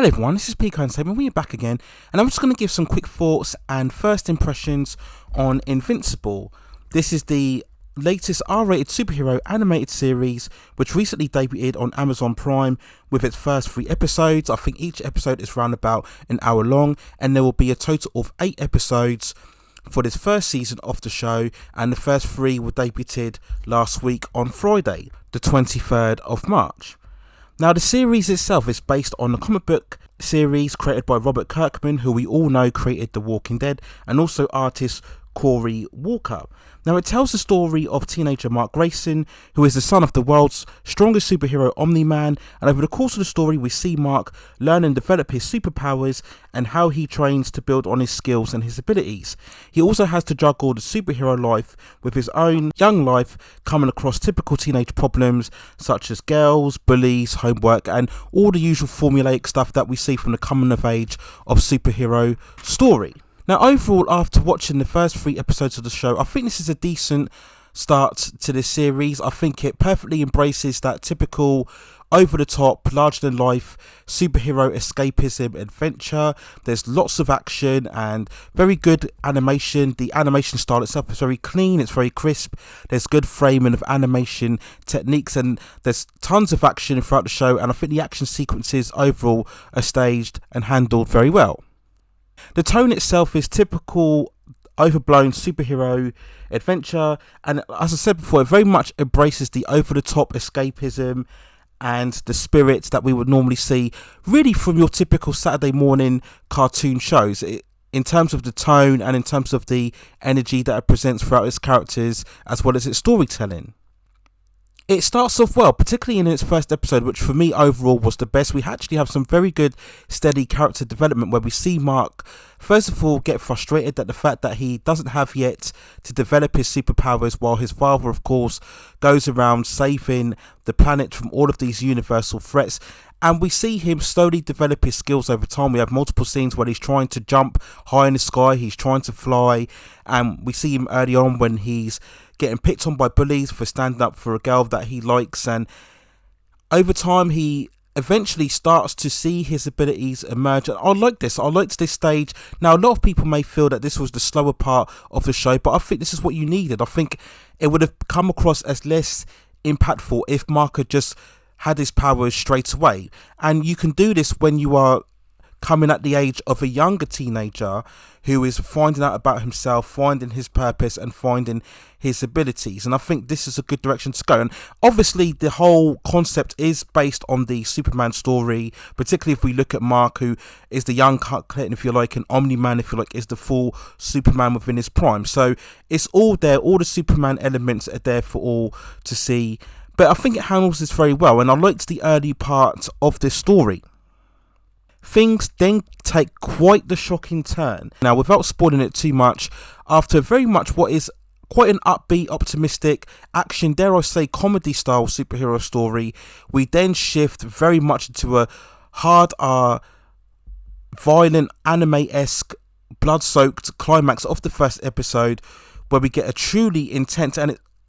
Hello everyone, this is Pico and Saban. We're back again, and I'm just going to give some quick thoughts and first impressions on Invincible. This is the latest R-rated superhero animated series which recently debuted on Amazon Prime with its first 3 episodes. I think each episode is around about an hour long, and there will be a total of 8 episodes for this first season of the show, and the first 3 were debuted last week on Friday, the 23rd of March. Now, the series itself is based on the comic book series created by Robert Kirkman, who we all know created The Walking Dead, and also artist Corey Walker. Now, it tells the story of teenager Mark Grayson, who is the son of the world's strongest superhero Omni-Man, and over the course of the story we see Mark learn and develop his superpowers and how he trains to build on his skills and his abilities. He also has to juggle the superhero life with his own young life, coming across typical teenage problems such as girls, bullies, homework, and all the usual formulaic stuff that we see from the coming of age of superhero story. Now, overall, after watching the first 3 episodes of the show, I think this is a decent start to this series. I think it perfectly embraces that typical over-the-top, larger-than-life superhero escapism adventure. There's lots of action and very good animation. The animation style itself is very clean, it's very crisp. There's good framing of animation techniques, and there's tons of action throughout the show, and I think the action sequences overall are staged and handled very well. The tone itself is typical overblown superhero adventure, and as I said before, it very much embraces the over-the-top escapism and the spirits that we would normally see really from your typical Saturday morning cartoon shows, in terms of the tone and in terms of the energy that it presents throughout its characters as well as its storytelling. It starts off well, particularly in its first episode, which for me overall was the best. We actually have some very good steady character development where we see Mark first of all get frustrated at the fact that he doesn't have yet to develop his superpowers, while his father of course goes around saving the planet from all of these universal threats. And we see him slowly develop his skills over time. We have multiple scenes where he's trying to jump high in the sky, he's trying to fly, and we see him early on when he's getting picked on by bullies for standing up for a girl that he likes, and over time he eventually starts to see his abilities emerge. I like this stage. Now, a lot of people may feel that this was the slower part of the show, but I think this is what you needed. I think it would have come across as less impactful if Mark had just had his powers straight away, and you can do this when you are coming at the age of a younger teenager who is finding out about himself, finding his purpose and finding his abilities. And I think this is a good direction to go. And obviously the whole concept is based on the Superman story, particularly if we look at Mark, who is the young Clayton, if you like, and Omni-Man, if you like, is the full Superman within his prime. So it's all there, all the Superman elements are there for all to see. But I think it handles this very well, and I liked the early part of this story. Things then take quite the shocking turn. Now, without spoiling it too much, after very much what is quite an upbeat, optimistic, action, dare I say, comedy-style superhero story, we then shift very much into a hard violent, anime-esque, blood-soaked climax of the first episode, where we get a truly intense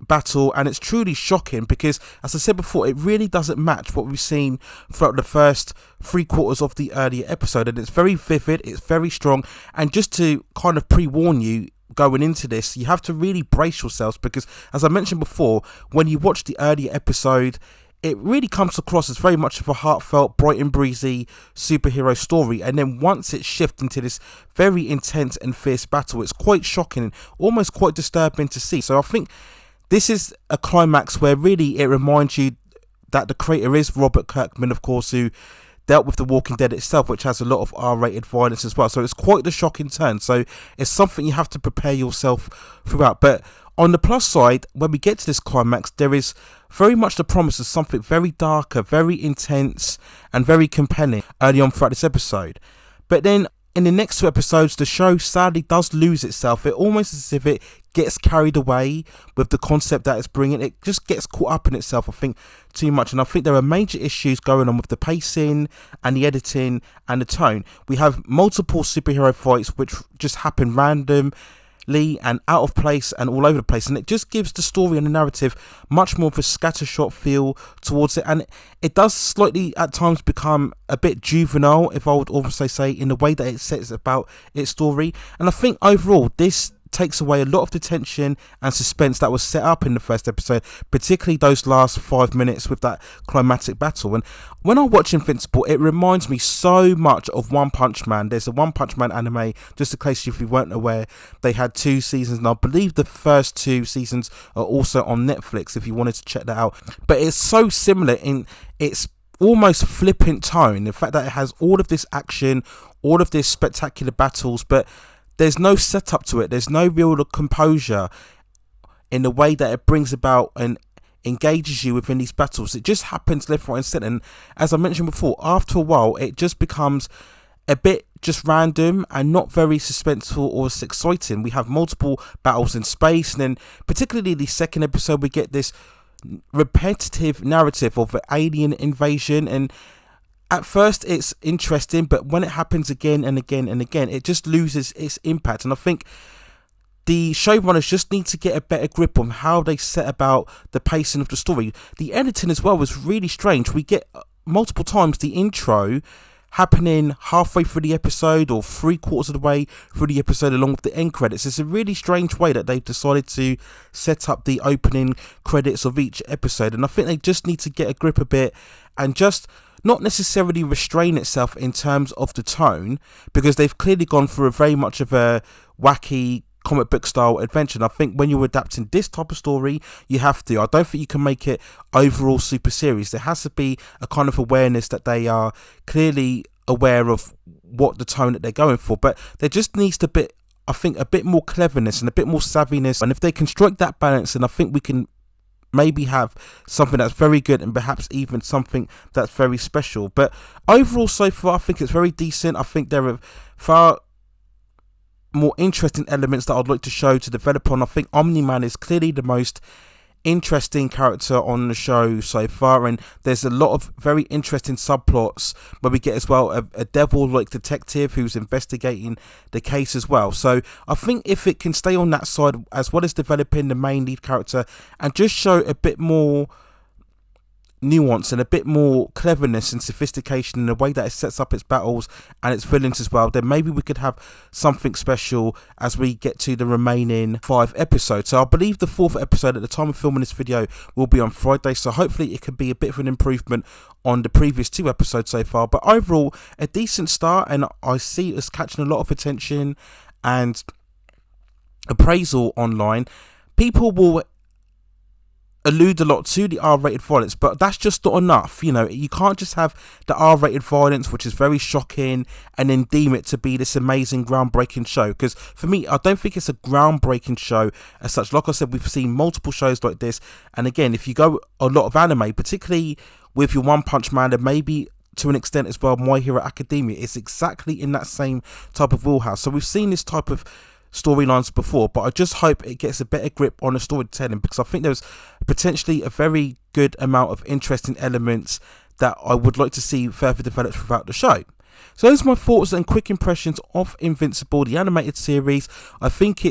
battle, and it's truly shocking because, as I said before, it really doesn't match what we've seen throughout the first 3/4 of the earlier episode, and it's very vivid, it's very strong. And just to kind of pre-warn you going into this, you have to really brace yourselves, because as I mentioned before, when you watch the earlier episode, it really comes across as very much of a heartfelt, bright and breezy superhero story, and then once it shifts into this very intense and fierce battle, it's quite shocking, almost quite disturbing to see. So I think this is a climax where really it reminds you that the creator is Robert Kirkman, of course, who dealt with The Walking Dead itself, which has a lot of R-rated violence as well. So it's quite the shocking turn. So it's something you have to prepare yourself throughout. But on the plus side, when we get to this climax, there is very much the promise of something very darker, very intense, and very compelling early on throughout this episode. But then in the next 2 episodes, the show sadly does lose itself. It almost as if it gets carried away with the concept that it's bringing. It just gets caught up in itself, I think, too much. And I think there are major issues going on with the pacing and the editing and the tone. We have multiple superhero fights which just happen random. and out of place and all over the place, and it just gives the story and the narrative much more of a scattershot feel towards it, and it does slightly at times become a bit juvenile, if I would also say, in the way that it sets about its story. And I think overall this takes away a lot of the tension and suspense that was set up in the first episode, particularly those last 5 minutes with that climatic battle. And when I watch Invincible, it reminds me so much of One Punch Man. There's a One Punch Man anime, just in case if you weren't aware. They had 2 seasons, and I believe the first 2 seasons are also on Netflix if you wanted to check that out. But it's so similar in its almost flippant tone, the fact that it has all of this action, all of this spectacular battles, but there's no setup to it. There's no real composure in the way that it brings about and engages you within these battles. It just happens left, right and centre. And as I mentioned before, after a while, it just becomes a bit just random and not very suspenseful or exciting. We have multiple battles in space, and then particularly the second episode, we get this repetitive narrative of an alien invasion, and at first it's interesting, but when it happens again and again and again, it just loses its impact. And I think the showrunners just need to get a better grip on how they set about the pacing of the story. The editing as well was really strange. We get multiple times the intro happening halfway through the episode or 3/4 of the way through the episode along with the end credits. It's a really strange way that they've decided to set up the opening credits of each episode, and I think they just need to get a grip a bit and just not necessarily restrain itself in terms of the tone, because they've clearly gone for a very much of a wacky comic book style adventure. And I think when you're adapting this type of story, you have to. I don't think you can make it overall super serious. There has to be a kind of awareness that they are clearly aware of what the tone that they're going for, but there just needs to be, I think, a bit more cleverness and a bit more savviness. And if they can strike that balance, then I think we can maybe have something that's very good and perhaps even something that's very special. But overall, so far, I think it's very decent. I think there are far more interesting elements that I'd like to show to develop on. I think Omni-Man is clearly the most interesting character on the show so far, and there's a lot of very interesting subplots where we get as well a devil-like detective who's investigating the case as well. So I think if it can stay on that side as well as developing the main lead character and just show a bit more nuance and a bit more cleverness and sophistication in the way that it sets up its battles and its villains as well, then maybe we could have something special as we get to the remaining 5 episodes. So I believe the 4th episode at the time of filming this video will be on Friday, so hopefully it could be a bit of an improvement on the previous 2 episodes so far. But overall, a decent start, and I see it's catching a lot of attention and appraisal online. People will allude a lot to the R-rated violence, but that's just not enough. You know, you can't just have the R-rated violence, which is very shocking, and then deem it to be this amazing groundbreaking show, because for me, I don't think it's a groundbreaking show as such. Like I said, we've seen multiple shows like this, and again, if you go a lot of anime, particularly with your One Punch Man and maybe to an extent as well My Hero Academia, it's exactly in that same type of wheelhouse. So we've seen this type of storylines before, but I just hope it gets a better grip on the storytelling, because I think there's potentially a very good amount of interesting elements that I would like to see further developed throughout the show. So those are my thoughts and quick impressions of Invincible, the animated series. I think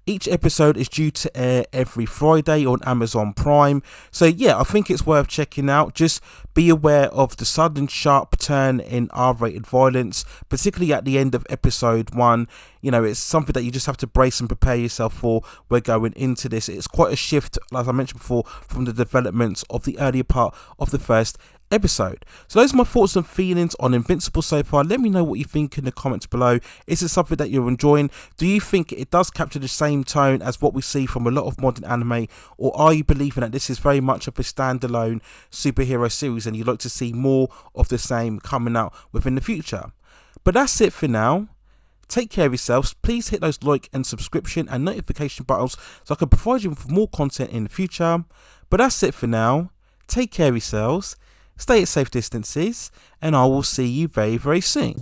each episode is due to air every Friday on Amazon Prime. So yeah, I think it's worth checking out. Just be aware of the sudden sharp turn in R-rated violence, particularly at the end of episode 1. You know, it's something that you just have to brace and prepare yourself for. We're going into this. It's quite a shift, as I mentioned before, from the developments of the earlier part of the first episode. So those are my thoughts and feelings on Invincible so far. Let me know what you think in the comments below. Is it something that you're enjoying? Do you think it does capture the same tone as what we see from a lot of modern anime, or are you believing that this is very much of a standalone superhero series and you'd like to see more of the same coming out within the future? But that's it for now. Take care of yourselves. Please hit those like and subscription and notification buttons so I can provide you with more content in the future. But that's it for now. Take care of yourselves. Stay at safe distances, and I will see you very, very soon.